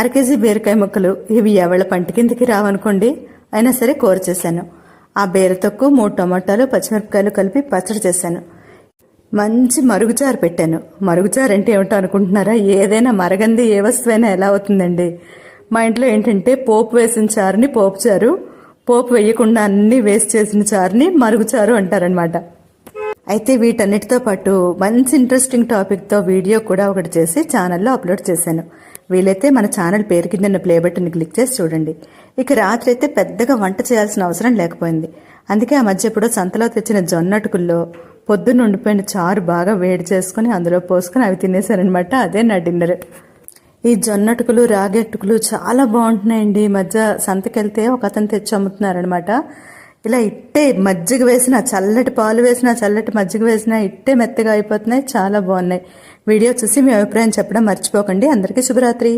అరకేజీ బీరకాయ ముక్కలు. ఇవి ఎవళ్ళ పంట కిందకి రావనుకోండి, అయినా సరే కూర చేశాను. ఆ బీర తొక్కు, 3 టమాటాలు, పచ్చిమిరపకాయలు కలిపి పచ్చడి చేశాను. మంచి మరుగుచారు పెట్టాను. మరుగుచారు అంటే ఏమిటో అనుకుంటున్నారా? ఏదైనా మరగంది ఏ వస్తువైనా ఎలా అవుతుందండి. మా ఇంట్లో ఏంటంటే పోపు వేసిన చారుని పోపు చారు, పోపు వేయకుండా అన్ని వేస్ట్ చేసిన చారుని మరుగుచారు అంటారనమాట. అయితే వీటన్నిటితో పాటు మంచి ఇంట్రెస్టింగ్ టాపిక్తో వీడియో కూడా ఒకటి చేసి ఛానల్లో అప్లోడ్ చేశాను. వీలైతే మన ఛానల్ పేరు కింద ప్లే బటన్ క్లిక్ చేసి చూడండి. ఇక రాత్రి అయితే పెద్దగా వంట చేయాల్సిన అవసరం లేకపోయింది. అందుకే ఆ మధ్య ఎప్పుడో సంతలో తెచ్చిన జొన్నటుకుల్లో పొద్దున్న ఉండిపోయిన చారు బాగా వేడి చేసుకుని అందులో పోసుకొని అవి తినేశారనమాట. అదే నా డిన్నర్. ఈ జొన్నటుకులు, రాగెట్టుకులు చాలా బాగుంటున్నాయండి. ఈ మధ్య సంతకెళ్తే ఒక అతను తెచ్చి అమ్ముతున్నారనమాట. ఇలా ఇట్టే మజ్జిగ వేసిన, చల్లటి పాలు వేసిన, చల్లటి మజ్జిగ వేసిన ఇట్టే మెత్తగా అయిపోతున్నాయి. చాలా బాగున్నాయి. వీడియో చూసి మీ అభిప్రాయం చెప్పడం మర్చిపోకండి. అందరికీ శుభరాత్రి.